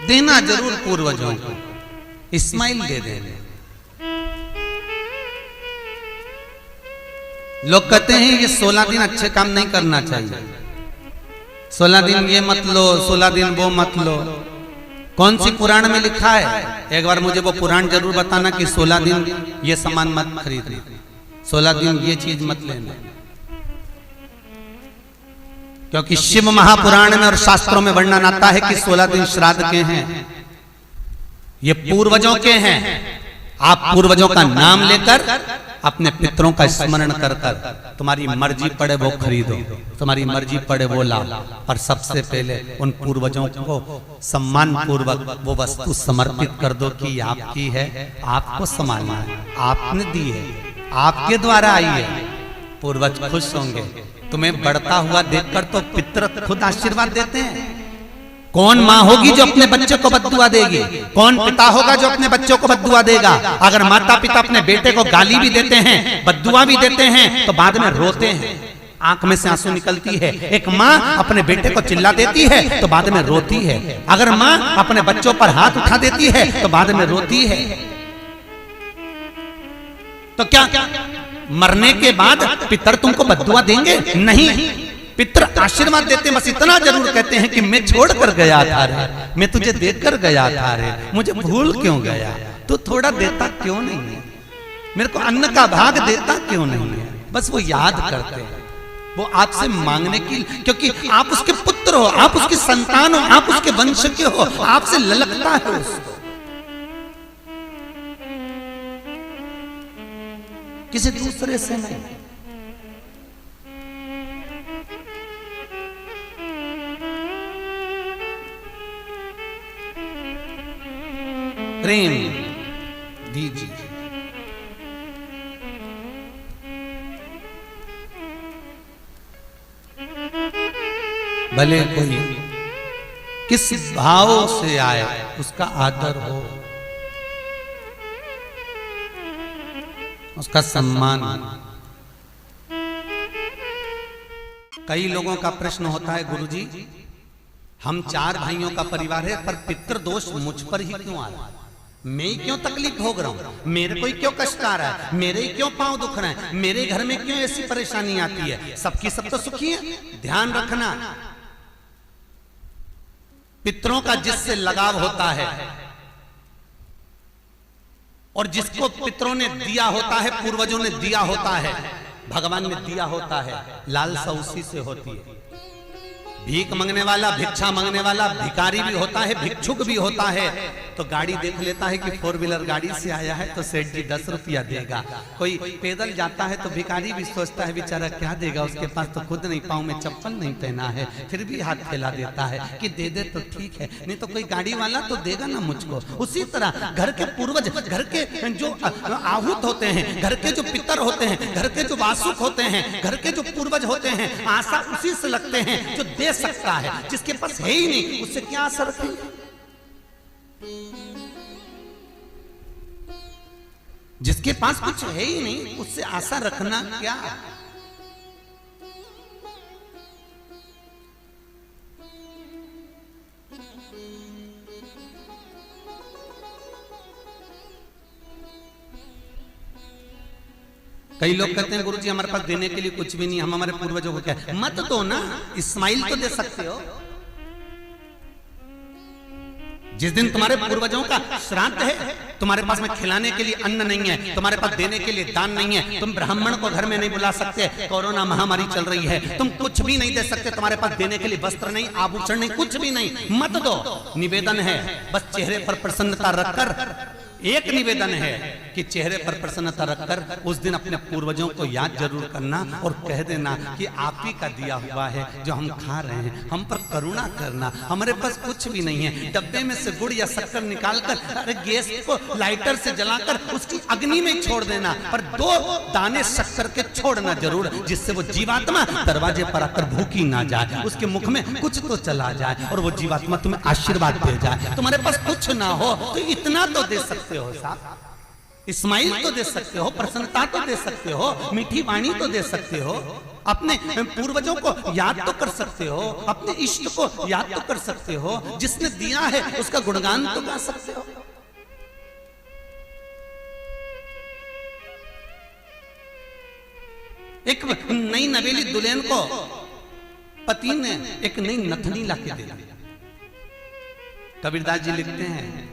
देना जरूर पूर्वजों को, इस्माइल दे देना। लोग कहते हैं ये 16 दिन अच्छे काम नहीं करना चाहिए, 16 दिन ये मत लो, 16 दिन वो मत लो। कौन सी पुराण में लिखा है? एक बार मुझे वो पुराण जरूर बताना कि 16 दिन ये सामान मत खरीदना, 16 दिन ये चीज मत लेना। क्योंकि शिव महापुराण में और शास्त्रों में वर्णन आता है कि 16 दिन श्राद्ध के हैं, ये पूर्वजों के हैं। आप पूर्वजों का नाम लेकर अपने पितरों का स्मरण कर कर तुम्हारी मर्जी पड़े वो खरीदो, तुम्हारी मर्जी पड़े वो लाओ, और सबसे पहले उन पूर्वजों को सम्मान पूर्वक वो वस्तु समर्पित कर दो कि आपकी है, आपको संभालना है, आपने दी है, आपके द्वारा आई है। पूर्वज खुश होंगे। तुम्हें बढ़ता हुआ देखकर तो पितर खुद आशीर्वाद देते हैं। कौन माँ होगी जो अपने बच्चे को बद्दुआ देगी? कौन पिता होगा जो अपने बच्चों को बद्दुआ देगा? अगर माता पिता अपने बेटे को गाली भी देते हैं, बद्दुआ भी देते हैं, तो बाद में रोते हैं, आंख में से आंसू निकलती है। एक माँ अपने बेटे को चिल्ला देती है तो बाद में रोती है। अगर माँ अपने बच्चों पर हाथ उठा देती है तो बाद में रोती है। तो क्या मरने के बाद पितर तुमको बद्दुआ देंगे? नहीं, पितर आशीर्वाद देते, बस इतना जरूर कहते हैं कि मैं छोड़ कर गया था रे, मैं तुझे देकर गया था रे, मुझे भूल क्यों गया? तू थोड़ा देता क्यों नहीं है? मेरे को अन्न का भाग देता क्यों नहीं है? बस वो याद करते हैं, वो आपसे मांगने की, क्योंकि आप उसके पुत्र हो, आप उसकी संतान हो, आप उसके वंश के हो, आपसे ललकता है उसको, किसी दूसरे से नहीं। प्रेम दीजिए। भले कोई किस भाव से आए उसका आदर हो, उसका सम्मान। कई लोगों का प्रश्न होता है, गुरुजी हम 4 भाइयों का परिवार है, पर पितृ दोष मुझ पर ही क्यों आ रहा है? मैं ही क्यों तकलीफ भोग रहा हूं? मेरे को ही क्यों कष्ट आ रहा है? मेरे ही क्यों पांव दुख रहे हैं? मेरे घर में क्यों ऐसी परेशानी आती है? सबकी सब तो सुखी है। ध्यान रखना, पितरों का जिससे लगाव होता है और जिसको पितरों ने दिया होता है, पूर्वजों ने दिया होता है, भगवान ने दिया होता है, लालसा उसी से होती है। भीख मांगने वाला, भिक्षा मांगने वाला भिखारी भी होता है, भिक्षुक भी होता है। तो गाड़ी देख लेता है कि 4 व्हीलर गाड़ी से आया है तो सेठ जी 10 रुपया देगा। कोई पैदल जाता है तो भिखारी भी सोचता है बेचारा क्या देगा, उसके पास तो खुद नहीं, पाँव में चप्पल नहीं पहना है, फिर भी हाथ फैला देता है कि दे दे तो ठीक है, नहीं तो कोई गाड़ी वाला तो देगा ना मुझको। उसी तरह घर के पूर्वज, घर के जो आहूत होते हैं, घर के जो पितर होते हैं, घर के जो वासुक होते हैं, घर के जो पूर्वज होते हैं, आशा उसी से लगते हैं जो दे सकता है। जिसके पास है ही नहीं उससे क्या आशा रखेंगे? जिसके पास कुछ है ही नहीं उससे आशा रखना क्या? कई लोग कहते हैं गुरुजी हमारे पास देने के लिए कुछ भी नहीं, हम हमारे पूर्वजों को क्या? मत दो ना, इस्माइल तो दे सकते हो। जिस दिन तुम्हारे पूर्वजों का श्राद्ध है, तुम्हारे पास में खिलाने के लिए अन्न नहीं है, तुम्हारे पास देने के लिए दान नहीं है, तुम ब्राह्मण को घर में नहीं बुला सकते, कोरोना महामारी चल रही है, तुम कुछ भी नहीं दे सकते, तुम्हारे पास देने के लिए वस्त्र नहीं, आभूषण नहीं, कुछ भी नहीं, मत दो। निवेदन है बस चेहरे पर प्रसन्नता रखकर, एक निवेदन है कि चेहरे पर प्रसन्नता रखकर उस दिन अपने पूर्वजों को याद जरूर करना और कह देना कि आप ही का दिया हुआ है जो हम खा रहे हैं, हम पर करुणा करना, हमारे पास कुछ भी नहीं है। डब्बे में से गुड़ या शक्कर निकालकर अरे गैस को लाइटर से जलाकर उसकी अग्नि में छोड़ देना, पर 2 दाने शक्कर के छोड़ना जरूर, जिससे वो जीवात्मा दरवाजे पर आकर भूखी ना जाए, उसके मुख में कुछ तो चला जाए और वो जीवात्मा तुम्हें आशीर्वाद दे जाए। तुम्हारे पास कुछ ना हो तो इतना तो दे सकते हो साहब, इस्माइल तो दे सकते हो, प्रसन्नता तो दे सकते हो, मीठी वाणी तो दे सकते हो। अपने पूर्वजों को याद तो कर सकते हो, अपने इष्ट को याद तो कर सकते हो, जिसने दिया है उसका गुणगान तो गा सकते हो। एक नई नवेली दुल्हन को पति ने एक नई नथनी लाके दे दी। कबीरदास जी लिखते हैं,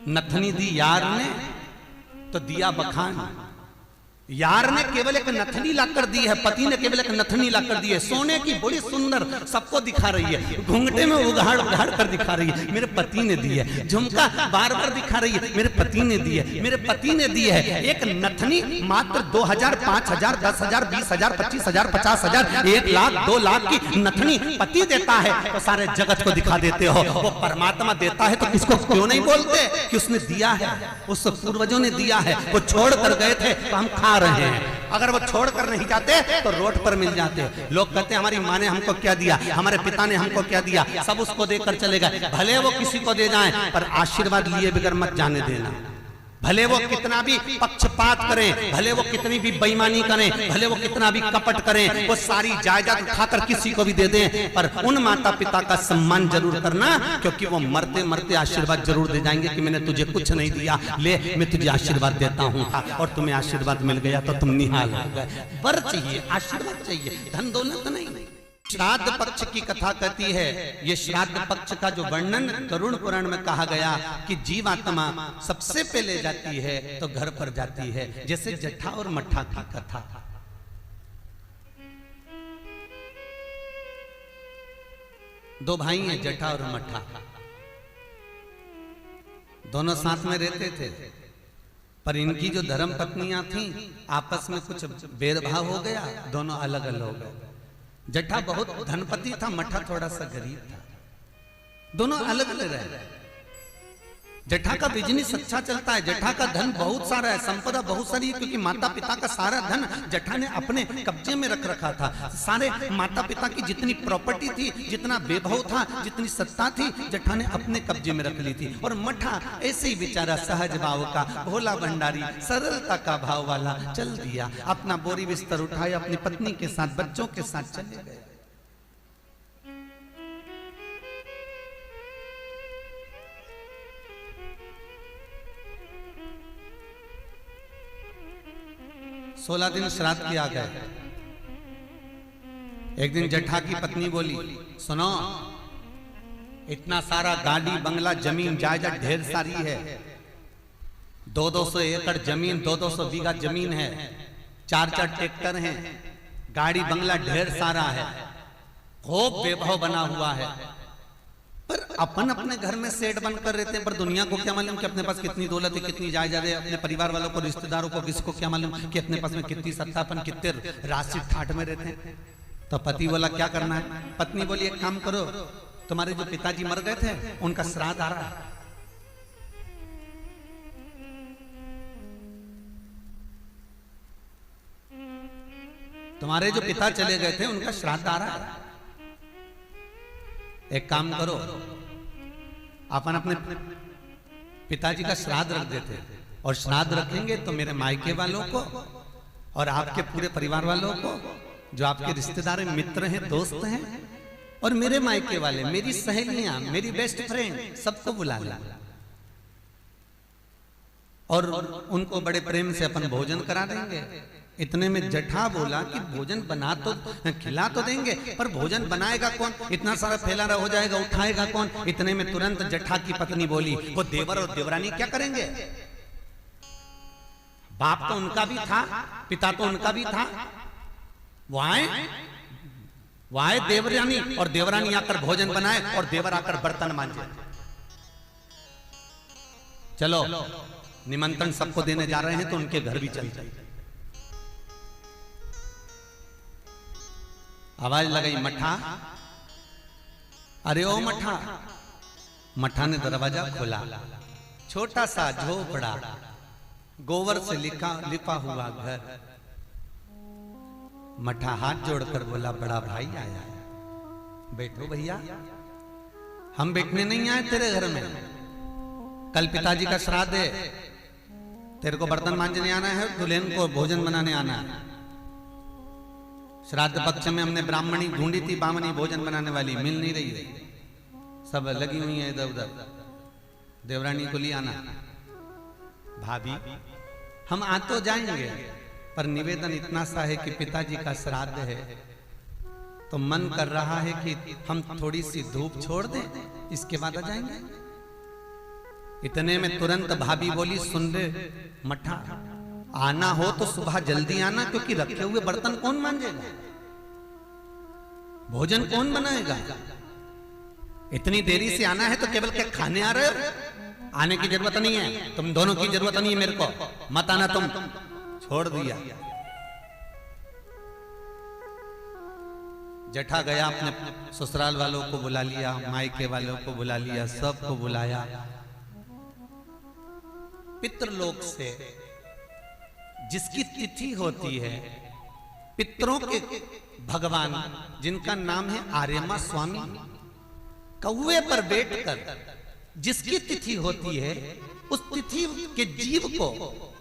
नथनी दी यार ने तो दिया बखान। यार ने केवल एक नथनी लाकर दी है, पति ने केवल एक नथनी लाकर दी है, सोने की बड़ी सुंदर, सबको दिखा रही है, घूंघटे में उघाड़ उघाड़ कर दिखा रही है, मेरे पति ने दी है। झुमका बार बार दिखा रही है, मेरे पति ने दी है, मेरे पति ने दी है। एक नथनी मात्र 2000, 5000, 10,000, 20,000, 25,000, 50,000, 1 लाख, 2 लाख की नथनी पति देता है तो सारे जगत को दिखा देते हो। वो परमात्मा देता है तो किसको क्यों नहीं बोलते कि उसने दिया है, उस पूर्वजों ने दिया है। वो छोड़ कर गए थे तो हम खा रहे हैं, अगर वो छोड़कर नहीं जाते तो रोड पर मिल जाते। लोग कहते हैं हमारी माँ ने हमको क्या दिया, हमारे पिता ने हमको क्या दिया, सब उसको देकर चले गए। भले वो किसी को दे जाएं पर आशीर्वाद लिए बगैर मत जाने देना। भले वो कितना भी पक्षपात करें, भले वो कितनी भी बेईमानी करें, भले वो कितना भी कपट करें, वो सारी जायदाद उठाकर किसी को भी दे दें, पर उन माता पिता का सम्मान जरूर करना, क्योंकि वो मरते मरते आशीर्वाद जरूर दे जाएंगे कि मैंने तुझे कुछ नहीं दिया, ले मैं तुझे आशीर्वाद देता हूँ, और तुम्हें आशीर्वाद मिल गया तो तुम निहाल हो गए। वर चाहिए, आशीर्वाद चाहिए, धन दौलत नहीं। श्राद्ध पक्ष की कथा कहती है, ये श्राद्ध पक्ष का जो वर्णन गरुड़ पुराण में कहा गया कि जीवात्मा सबसे पहले जाती है तो घर पर जाती है, जैसे जट्ठा और मट्ठा की कथा। दो भाई हैं, जट्ठा और मट्ठा, दोनों साथ में रहते थे, पर इनकी जो धर्म पत्नियां थीं आपस में कुछ भेदभाव हो गया, दोनों अलग अलग हो गए। जट्ठा बहुत धनपति था, मट्ठा थोड़ा सा गरीब था, दोनों अलग अलग रहे। जट्ठा का बिजनेस अच्छा चलता है, जट्ठा का धन बहुत सारा है, संपदा बहुत सारी है, क्योंकि माता पिता का सारा धन जट्ठा ने अपने कब्जे में रख रखा था। सारे माता पिता की जितनी प्रॉपर्टी थी, जितना वैभव था, जितनी सत्ता थी, जट्ठा ने अपने कब्जे में रख ली थी। और मट्ठा ऐसे ही बेचारा सहज भाव का, भोला भंडारी, सरलता का भाव वाला चल दिया, अपना बोरी बिस्तर उठाया, अपनी पत्नी के साथ, बच्चों के साथ चले गए। सोलह दिन श्राद्ध किया गया। एक दिन जट्ठा की पत्नी बोली, सुनो, इतना सारा गाड़ी बंगला जमीन जायदाद ढेर सारी है, 200 एकड़ जमीन, 200 बीघा जमीन है, 4 ट्रैक्टर हैं, गाड़ी बंगला ढेर सारा है, खूब वैभव बना हुआ है, पर अपन अपने घर में सेठ बनकर रहते हैं, पर दुनिया को क्या मालूम कि अपने पास कितनी दौलत है, कितनी जायदाद है, अपने परिवार वालों को, रिश्तेदारों को, किसको क्या मालूम कि अपने पास में कितनी सत्ता, अपन कितने राशि ठाठ में रहते हैं। तो पति बोला क्या करना है, पत्नी बोली एक काम करो, तुम्हारे जो पिताजी मर गए थे उनका श्राद्ध आ रहा है, तुम्हारे जो पिता चले गए थे उनका श्राद्ध आ रहा है, एक काम करो, अपन अपने पिताजी का श्राद्ध रख देते, और श्राद्ध रखेंगे तो मेरे मायके वालों को और आपके पूरे परिवार वालों को, जो आपके रिश्तेदार हैं, मित्र हैं, दोस्त हैं, और मेरे मायके वाले, मेरी सहेलियां, मेरी बेस्ट फ्रेंड, सबको बुला लें, और उनको बड़े प्रेम से अपन भोजन करा देंगे। इतने में जट्ठा बोला कि भोजन बना तो खिला तो देंगे, पर भोजन बनाएगा कौन, इतना सारा फैला हो जाएगा, उठाएगा कौन। इतने में तुरंत जट्ठा की पत्नी बोली, वो देवर और देवरानी क्या करेंगे, बाप तो उनका भी था, पिता तो उनका भी था, वो आए देवरानी, और देवरानी आकर भोजन बनाए और देवर आकर बर्तन मांजे। चलो निमंत्रण सबको देने जा रहे हैं तो उनके घर भी चल जाए। आवाज लगाई, मट्ठा, अरे ओ मट्ठा। मट्ठा ने दरवाजा खोला, छोटा सा झोपड़ा, गोबर से लिपा हुआ घर। मट्ठा हाथ जोड़कर बोला, बड़ा भाई आया है, बैठो भैया, हम बैठने नहीं आए तेरे घर में, कल पिताजी का श्राद्ध है, तेरे को बर्तन मांजने आना है, दुल्हन को भोजन बनाने आना है। श्राद्ध पक्ष में हमने ब्राह्मणी ढूंढी थी, बामनी भोजन बनाने वाली मिल नहीं रही है, सब लगी हुई है इधर उधर। देवरानी को ले आना। भाभी हम आ तो जाएंगे, पर निवेदन इतना सा है कि पिताजी का श्राद्ध है, तो मन कर रहा है कि हम थोड़ी सी धूप छोड़ दें, इसके बाद आ जाएंगे। इतने में तुरंत भाभी बोली, सुन रे मठा, आना हो तो सुबह जल्दी आना, क्योंकि रखे हुए बर्तन कौन मांजेगा, भोजन कौन बनाएगा। इतनी देरी से आना है तो केवल क्या खाने आ रहे हो? आने की जरूरत नहीं है, तुम दोनों की जरूरत नहीं है मेरे को, मत आना तुम। छोड़ दिया। जेठा गया, अपने ससुराल वालों को बुला लिया, मायके वालों को बुला लिया, सबको बुलाया। पितृलोक से जिसकी तिथि होती है, पितरों के भगवान जिनका नाम है आर्यमा स्वामी, कौवे पर बैठकर जिसकी तिथि होती है, उस तिथि के जीव को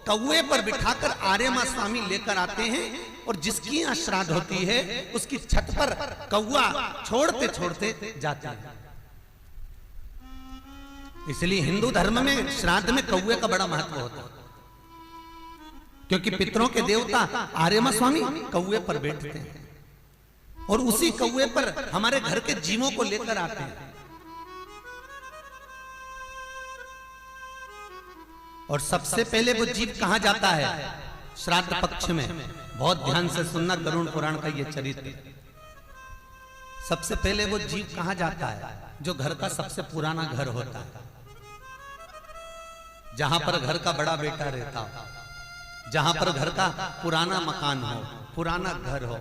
कौवे पर बिठाकर आर्यमा स्वामी लेकर आते हैं, और जिसकी यहाँ श्राद्ध होती है उसकी छत पर कौवा छोड़ते छोड़ते जाते हैं। इसलिए हिंदू धर्म में श्राद्ध में कौवे का बड़ा महत्व होता है, क्योंकि पितरों के देवता आर्यमा स्वामी कौवे पर बैठते हैं, और उसी कौवे पर हमारे घर के जीवों को लेकर आते हैं। और सबसे पहले वो जीव कहां जाता है श्राद्ध पक्ष में? बहुत ध्यान से सुनना गरुड़ पुराण का ये चरित्र। सबसे पहले वो जीव कहां जाता है? जो घर का सबसे पुराना घर होता है, जहां पर घर का बड़ा बेटा रहता हो, जहां पर घर का पुराना मकान हो, पुराना घर हो,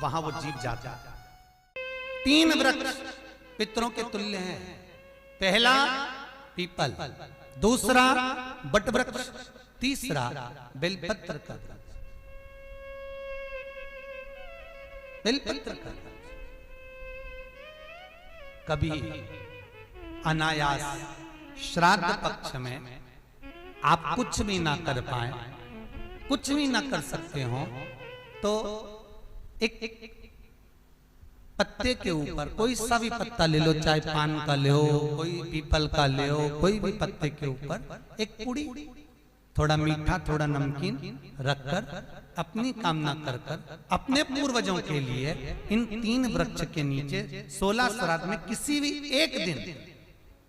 वहां वो जीव जाता है। 3 वृक्ष पितरों के तुल्य हैं। पहला पीपल, दूसरा बट वृक्ष, तीसरा बेलपत्र का वृक्ष। बेलपत्र का वृक्ष कभी अनायास श्राद्ध पक्ष में आप कुछ भी ना कर पाए, कुछ भी ना कर सकते हो, तो एक पत्ते के ऊपर कोई सा भी पत्ता ले लो, चाहे पान का ले हो, कोई पीपल का ले हो, कोई भी पत्ते के ऊपर एक पुड़ी, थोड़ा मीठा थोड़ा नमकीन रखकर अपनी कामना कर कर अपने पूर्वजों के लिए इन 3 वृक्ष के नीचे 16 श्राद्ध में किसी भी एक दिन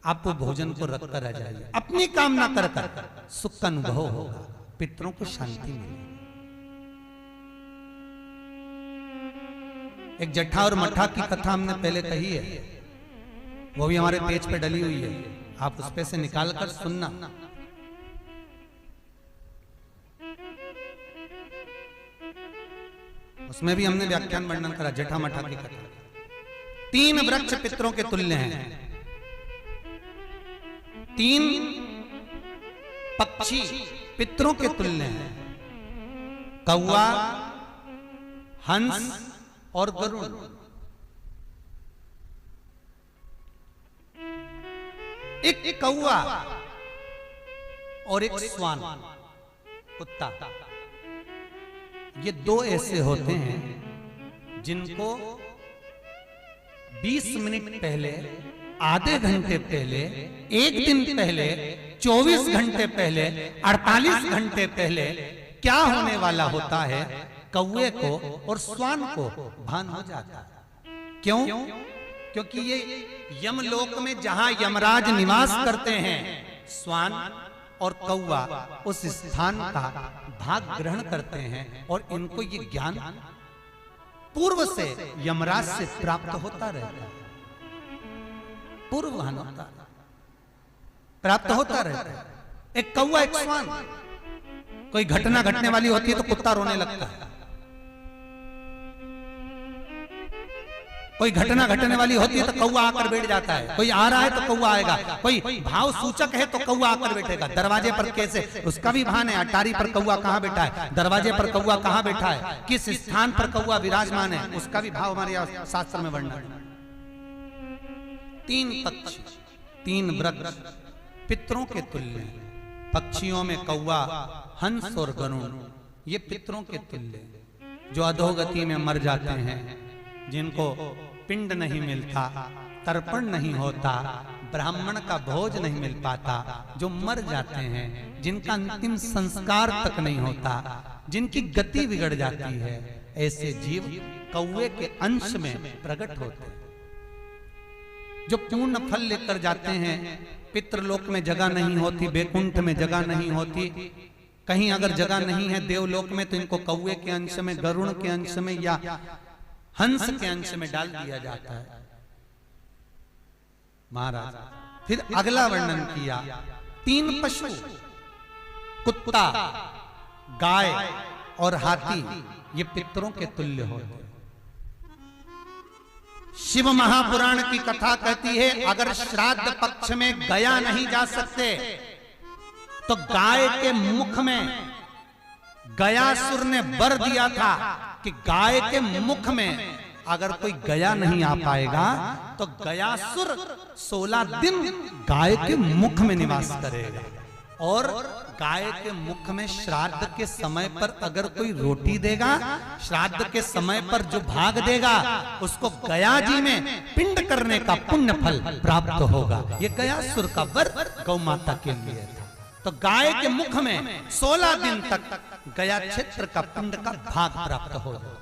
आप वो भोजन को रखकर आ जाइए। अपनी कामना कर कर सुख का अनुभव होगा, पितरों को शांति मिलेगी। एक जट्ठा और मट्ठा की कथा हमने पहले कही है, वो भी हमारे पेज पे डली हुई है, आप उस पे से निकाल कर सुनना। उसमें भी हमने व्याख्यान वर्णन करा जट्ठा मट्ठा की कथा। 3 वृक्ष पितरों के तुल्य हैं, 3 पक्षी पितरों के तुल्य हैं, कौवा, हंस और गरुड़। एक कौवा और एक स्वान, कुत्ता, ये 2 ऐसे होते हैं जिनको 20 मिनट पहले, आधे घंटे पहले, 1 दिन पहले, 24 घंटे पहले, 48 घंटे पहले क्या होने वाला होता है, कौवे को और स्वान को भान हो जाता है। क्यों? क्योंकि ये यमलोक में जहां यमराज निवास करते हैं, स्वान और कौवा उस स्थान का भाग ग्रहण करते हैं, और इनको ये ज्ञान पूर्व से यमराज से प्राप्त होता रहता है, पूर्वभान होता प्राप्त होता रहता है। एक कौवा एक स्वान, कोई घटना घटने वाली होती है तो कुत्ता रोने लगता है, कोई घटना घटने वाली होती है तो कौवा आकर बैठ जाता है, कोई आ रहा है तो कौवा आएगा, कोई भाव सूचक है तो कौवा आकर बैठेगा। दरवाजे पर कैसे, उसका भी भान है, अटारी पर कौवा कहां बैठा है, दरवाजे पर कौवा कहां बैठा है, किस स्थान पर कौवा विराजमान है, उसका भी भाव हमारे शास्त्र में वर्णन। 3 पक्षी, 3 वृक्ष पितरों के तुल्य, पक्षियों में कौवा, हंस और गरुड़, ये पितरों के तुल्य। जो अधोगति में मर जाते हैं, जिनको पिंड नहीं मिलता, तर्पण नहीं होता, ब्राह्मण का भोज नहीं मिल पाता, जो मर जाते हैं, जिनका अंतिम संस्कार तक नहीं होता, जिनकी गति बिगड़ जाती है, ऐसे जीव कौवे के अंश में प्रकट होते हैं। जो पूर्ण फल लेकर जाते हैं, पितृलोक में जगह नहीं होती, बैकुंठ में जगह नहीं होती, कहीं अगर जगह नहीं है देवलोक में, तो इनको कौवे के अंश में, गरुड़ के अंश में या हंस के अंश में डाल दिया जाता है। महाराज फिर अगला वर्णन किया, 3 पशु, कुत्ता, गाय और हाथी, ये पितरों के तुल्य होते। शिव महापुराण की कथा कहती है, अगर श्राद्ध पक्ष में गया नहीं जा सकते, तो गाय के मुख में गयासुर ने वर दिया था कि गाय के मुख में अगर कोई गया नहीं आ पाएगा, तो गयासुर 16 दिन गाय के मुख में निवास करेगा। और गाय के मुख में श्राद्ध के समय पर अगर कोई रोटी देगा, श्राद्ध के समय पर जो भाग देगा, उसको गया जी में पिंड करने का पुण्य फल प्राप्त होगा। ये गयासुर का वर गौ माता के लिए था। तो गाय के मुख में 16 दिन तक गया क्षेत्र का पिंड का भाग प्राप्त होगा।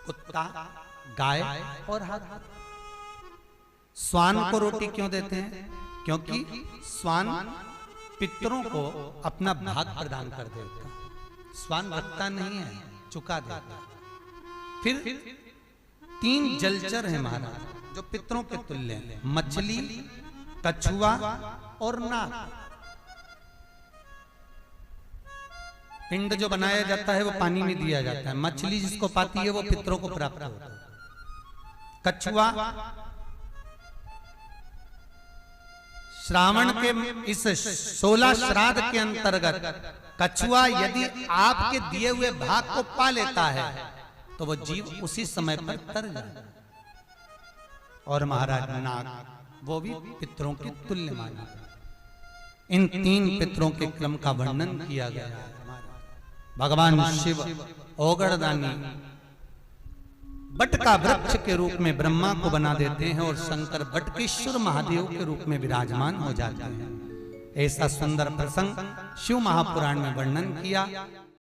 कुत्ता, गाय और हाथी। स्वान को रोटी क्यों देते हैं? क्योंकि स्वान पितरों को अपना भाग प्रदान कर देता है। स्वान रखता नहीं है, चुका देता। फिर 3 जलचर है महाराज जो पितरों के तुल्य हैं, मछली, कछुआ और नाग। पिंड जो बनाया जाता है वो पानी में दिया जाता है। मछली जिसको पाती है वो पितरों को प्राप्त होता है। कछुआ श्रावण के इस 16 श्राद्ध के अंतर्गत कछुआ यदि आपके दिए हुए भाग को पा लेता है, तो वो जीव उसी समय पर तर जाए। और महाराज नाग, वो भी पितरों के तुल्य माना। इन 3 पितरों के क्रम का वर्णन किया गया है। भगवान शिव ओगड़दानी बट का वृक्ष के रूप में ब्रह्मा को बना देते हैं और शंकर बटकेश्वर महादेव के रूप में विराजमान हो जाते हैं। ऐसा सुंदर प्रसंग शिव महापुराण में वर्णन किया।